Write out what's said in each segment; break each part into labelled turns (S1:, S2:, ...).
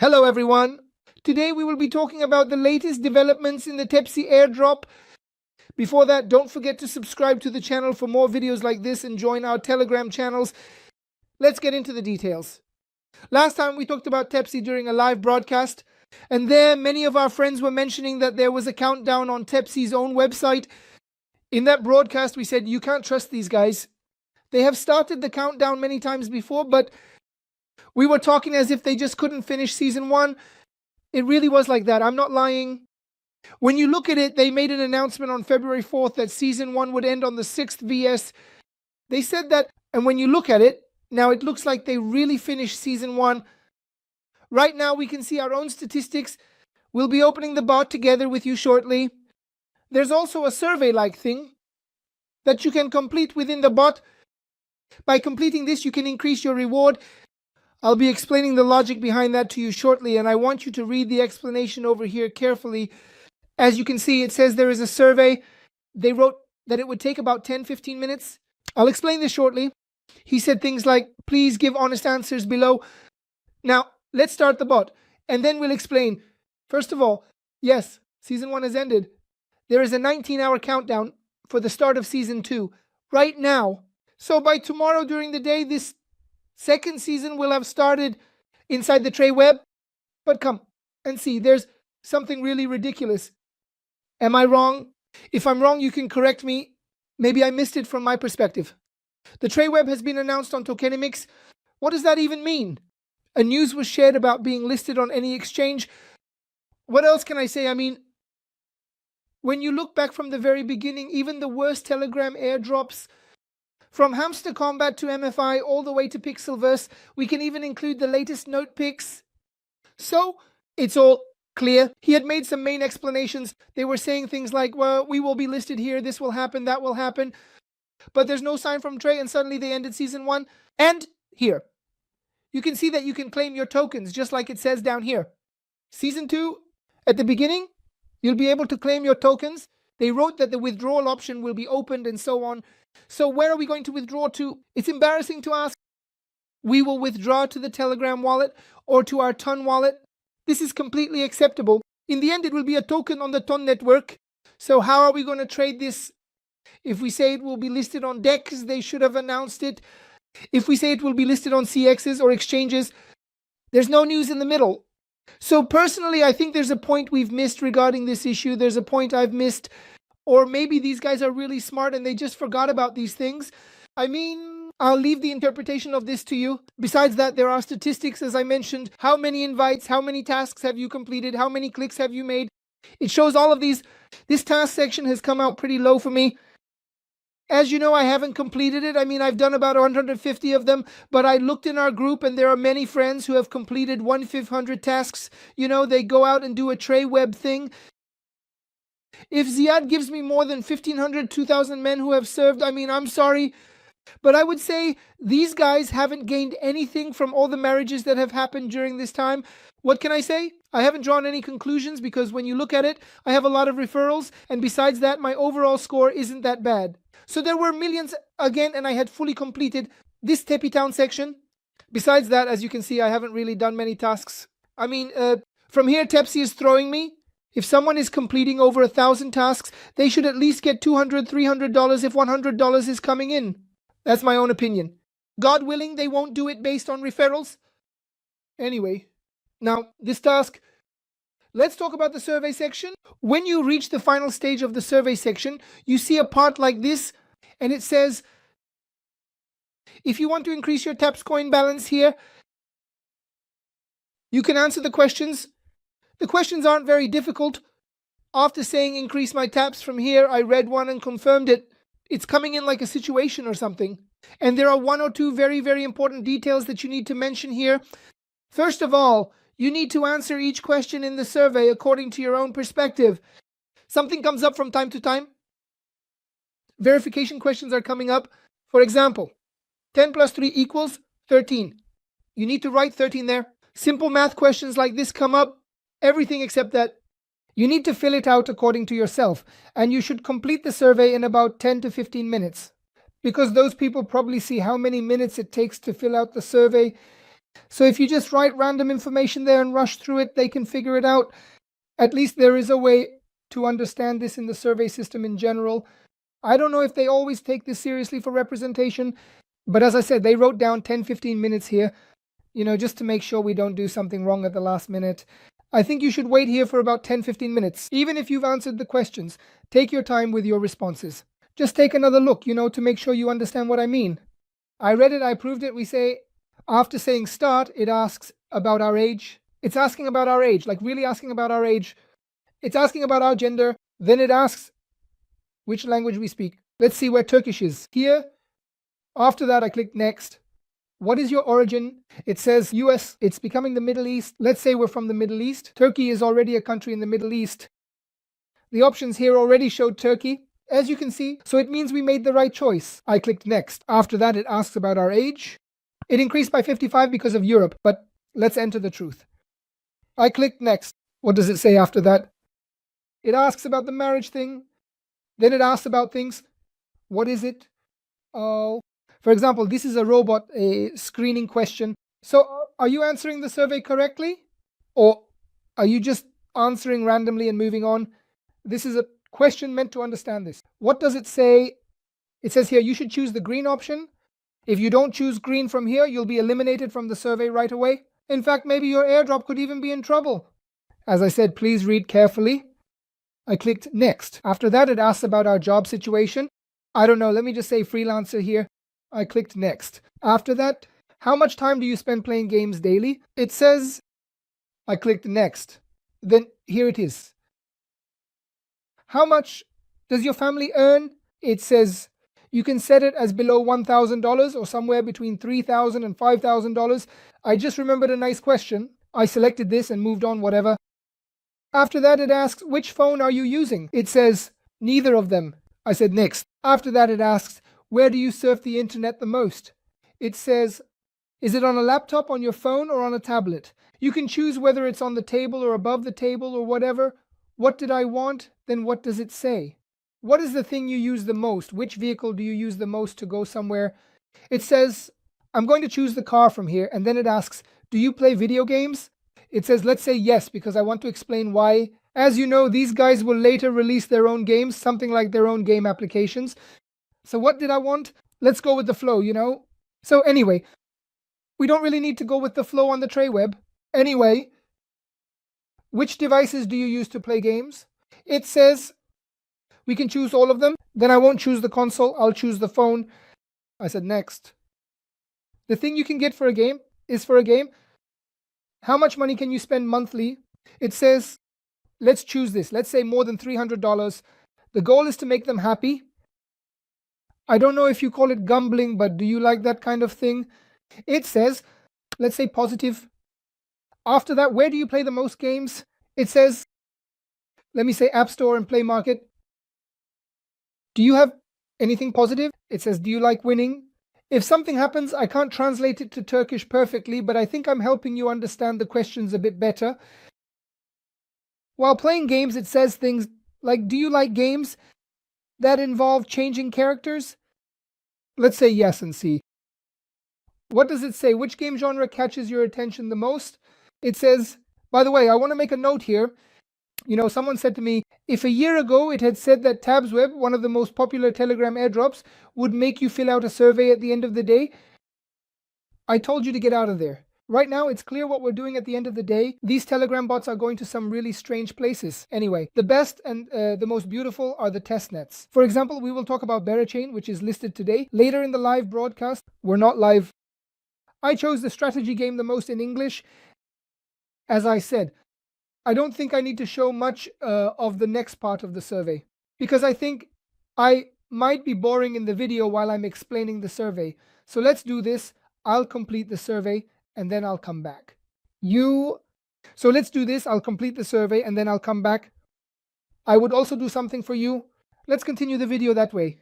S1: Hello everyone. Today we will be talking about the latest developments in the Tapswap airdrop. Before that, don't forget to subscribe to the channel for more videos like this and join our Telegram channels. Let's get into the details. Last time we talked about Tapswap during a live broadcast, and there many of our friends were mentioning that there was a countdown on Tapswap's own website. In that broadcast we said you can't trust these guys. They have started the countdown many times before, but we were talking as if they just couldn't finish Season 1. It really was like that. I'm not lying. When you look at it, they made an announcement on February 4th that Season 1 would end on the 6th VS. They said that, and when you look at it, now it looks like they really finished Season 1. Right now we can see our own statistics. We'll be opening the bot together with you shortly. There's also a survey-like thing that you can complete within the bot. By completing this, you can increase your reward. I'll be explaining the logic behind that to you shortly, and I want you to read the explanation over here carefully. As you can see, it says there is a survey. They wrote that it would take about 10-15 minutes. I'll explain this shortly. He said things like, please give honest answers below. Now, let's start the bot, and then we'll explain. First of all, yes, Season 1 has ended. There is a 19-hour countdown for the start of Season 2, right now. So by tomorrow during the day, this second season will have started inside the Tray web. But come and see, there's something really ridiculous. Am I wrong? If I'm wrong, you can correct me. Maybe I missed it from my perspective. The Tray web has been announced on tokenomics. What does that even mean? A news was shared about being listed on any exchange. What else can I say? I mean, when you look back from the very beginning, even the worst Telegram airdrops, from Hamster Combat to MFI all the way to Pixelverse, we can even include the latest note picks. So, it's all clear. He had made some main explanations. They were saying things like, well, we will be listed here, this will happen, that will happen. But there's no sign from Tray, and suddenly they ended Season 1. And here, you can see that you can claim your tokens, just like it says down here. Season 2, at the beginning, you'll be able to claim your tokens. They wrote that the withdrawal option will be opened and so on. So where are we going to withdraw to? It's embarrassing to ask. We will withdraw to the Telegram wallet or to our Ton wallet. This is completely acceptable. In the end, it will be a token on the Ton network. So how are we going to trade this? If we say it will be listed on DEX, they should have announced it. If we say it will be listed on CXs or exchanges, there's no news in the middle. So personally, I think there's a point we've missed regarding this issue. There's a point I've missed. Or maybe these guys are really smart and they just forgot about these things. I mean, I'll leave the interpretation of this to you. Besides that, there are statistics, as I mentioned. How many invites, how many tasks have you completed, how many clicks have you made? It shows all of these. This task section has come out pretty low for me. As you know, I haven't completed it. I mean, I've done about 150 of them, but I looked in our group and there are many friends who have completed 1/500 tasks. You know, they go out and do a Tray web thing. If Ziad gives me more than 1,500, 2,000 men who have served, I mean, I'm sorry. But I would say these guys haven't gained anything from all the marriages that have happened during this time. What can I say? I haven't drawn any conclusions because when you look at it, I have a lot of referrals. And besides that, my overall score isn't that bad. So there were millions again, and I had fully completed this Tepi Town section. Besides that, as you can see, I haven't really done many tasks. I mean, from here, Tapswap is throwing me. If someone is completing over 1,000 tasks, they should at least get $200, $300 if $100 is coming in. That's my own opinion. God willing, they won't do it based on referrals. Anyway, now this task. Let's talk about the survey section. When you reach the final stage of the survey section, you see a part like this, and it says, if you want to increase your Taps coin balance here, you can answer the questions. The questions aren't very difficult. After saying increase my taps from here, I read one and confirmed it. It's coming in like a situation or something. And there are one or two very, very important details that you need to mention here. First of all, you need to answer each question in the survey according to your own perspective. Something comes up from time to time. Verification questions are coming up. For example, 10 plus 3 equals 13. You need to write 13 there. Simple math questions like this come up. Everything except that. You need to fill it out according to yourself, and you should complete the survey in about 10 to 15 minutes. Because those people probably see how many minutes it takes to fill out the survey, So if you just write random information there and rush through it, they can figure it out. At least there is a way to understand this in the survey system in general. I don't know if they always take this seriously for representation, but as I said, they wrote down 10-15 minutes here, just to make sure we don't do something wrong at the last minute. I think you should wait here for about 10-15 minutes. Even if you've answered the questions, take your time with your responses. Just take another look, to make sure you understand what I mean. I read it, I proved it. We say, after saying start, it asks about our age. It's asking about our age, like really asking about our age. It's asking about our gender. Then it asks which language we speak. Let's see where Turkish is. Here, after that, I click next. What is your origin? It says US. It's becoming the Middle East. Let's say we're from the Middle East. Turkey is already a country in the Middle East. The options here already showed Turkey, as you can see. So it means we made the right choice. I clicked next. After that, it asks about our age. It increased by 55 because of Europe, but let's enter the truth. I clicked next. What does it say after that? It asks about the marriage thing. Then it asks about things. What is it? Oh, for example, this is a robot, a screening question. So are you answering the survey correctly? Or are you just answering randomly and moving on? This is a question meant to understand this. What does it say? It says here, you should choose the green option. If you don't choose green from here, you'll be eliminated from the survey right away. In fact, maybe your airdrop could even be in trouble. As I said, please read carefully. I clicked next. After that, it asks about our job situation. I don't know, let me just say freelancer here. I clicked next. After that, how much time do you spend playing games daily? It says, I clicked next. Then here it is. How much does your family earn? It says you can set it as below $1,000 or somewhere between $3,000 and $5,000. I just remembered a nice question. I selected this and moved on, whatever. After that, it asks, which phone are you using? It says, neither of them. I said next. After that, it asks, where do you surf the internet the most? It says, is it on a laptop, on your phone, or on a tablet? You can choose whether it's on the table or above the table or whatever. What did I want? Then what does it say? What is the thing you use the most? Which vehicle do you use the most to go somewhere? It says, I'm going to choose the car from here. And then it asks, do you play video games? It says, let's say yes, because I want to explain why. As you know, these guys will later release their own games, something like their own game applications. So what did I want? Let's go with the flow, So anyway, we don't really need to go with the flow on the tray web. Anyway, which devices do you use to play games? It says we can choose all of them. Then I won't choose the console, I'll choose the phone. I said next. The thing you can get for a game is for a game. How much money can you spend monthly? It says, let's choose this. Let's say more than $300. The goal is to make them happy. I don't know if you call it gambling, but do you like that kind of thing? It says, let's say positive. After that, where do you play the most games? It says, let me say App Store and Play Market. Do you have anything positive? It says, do you like winning? If something happens, I can't translate it to Turkish perfectly, but I think I'm helping you understand the questions a bit better. While playing games, it says things like, do you like games that involve changing characters? Let's say yes and see. What does it say? Which game genre catches your attention the most? It says, by the way, I want to make a note here. Someone said to me, if a year ago it had said that Tapswap, one of the most popular Telegram airdrops, would make you fill out a survey at the end of the day, I told you to get out of there. Right now, it's clear what we're doing at the end of the day. These Telegram bots are going to some really strange places. Anyway, the best and the most beautiful are the test nets. For example, we will talk about Berachain, which is listed today. Later in the live broadcast, we're not live. I chose the strategy game the most in English. As I said, I don't think I need to show much of the next part of the survey, because I think I might be boring in the video while I'm explaining the survey. So let's do this. I'll complete the survey and then I'll come back. So let's do this. I'll complete the survey and then I'll come back. I would also do something for you. Let's continue the video that way.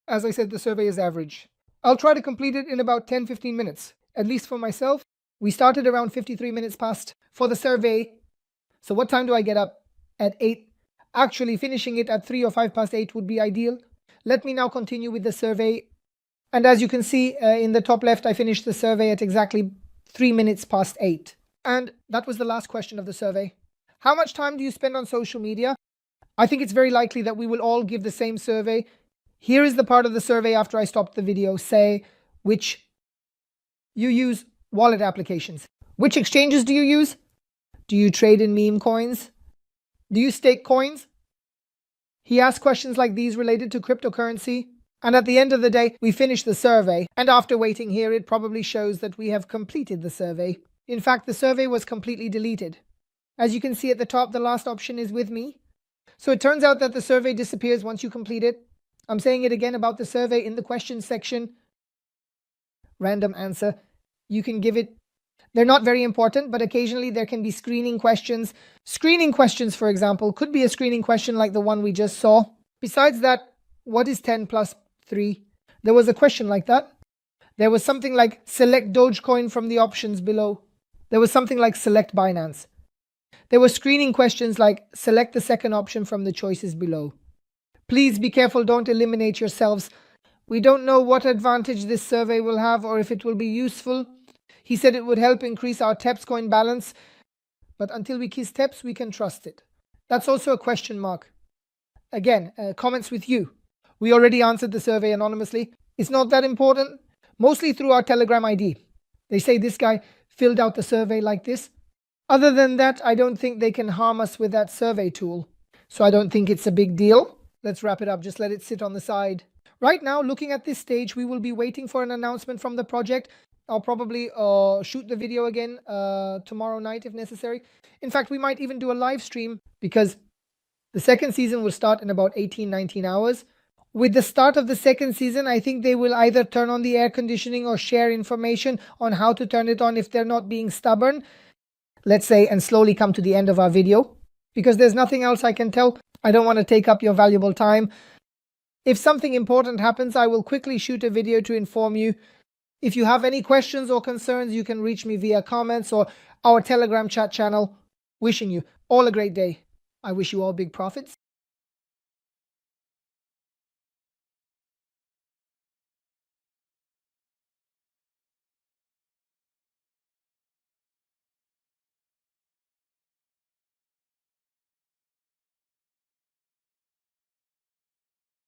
S1: As I said, the survey is average. I'll try to complete it in about 10-15 minutes, at least for myself. We started around 53 minutes past for the survey. So what time do I get up? At 8. Actually, finishing it at 3 or 5 past 8 would be ideal. Let me now continue with the survey. And as you can see in the top left, I finished the survey at exactly 3 minutes past 8. And that was the last question of the survey. How much time do you spend on social media? I think it's very likely that we will all give the same survey. Here is the part of the survey after I stopped the video. Say which you use wallet applications. Which exchanges do you use? Do you trade in meme coins? Do you stake coins? He asked questions like these related to cryptocurrency. And at the end of the day, we finish the survey. And after waiting here, it probably shows that we have completed the survey. In fact, the survey was completely deleted. As you can see at the top, the last option is with me. So it turns out that the survey disappears once you complete it. I'm saying it again about the survey in the questions section. Random answer. You can give it. They're not very important, but occasionally there can be screening questions. Screening questions, for example, could be a screening question like the one we just saw. Besides that, what is 10 plus 3? There was a question like that. There was something like select Dogecoin from the options below. There was something like select Binance. There were screening questions like select the second option from the choices below. Please be careful, don't eliminate yourselves. We don't know what advantage this survey will have or if it will be useful. He said it would help increase our TEPS coin balance, but until we kiss TEPS, we can trust it. That's also a question mark. Again, comments with you. We already answered the survey anonymously. It's not that important. Mostly through our Telegram ID. They say this guy filled out the survey like this. Other than that, I don't think they can harm us with that survey tool. So I don't think it's a big deal. Let's wrap it up. Just let it sit on the side. Right now, looking at this stage, we will be waiting for an announcement from the project. I'll probably shoot the video again tomorrow night if necessary. In fact, we might even do a live stream because the second season will start in about 18-19 hours. With the start of the second season, I think they will either turn on the air conditioning or share information on how to turn it on if they're not being stubborn. Let's say, and slowly come to the end of our video. Because there's nothing else I can tell. I don't want to take up your valuable time. If something important happens, I will quickly shoot a video to inform you. If you have any questions or concerns, you can reach me via comments or our Telegram chat channel. Wishing you all a great day. I wish you all big profits.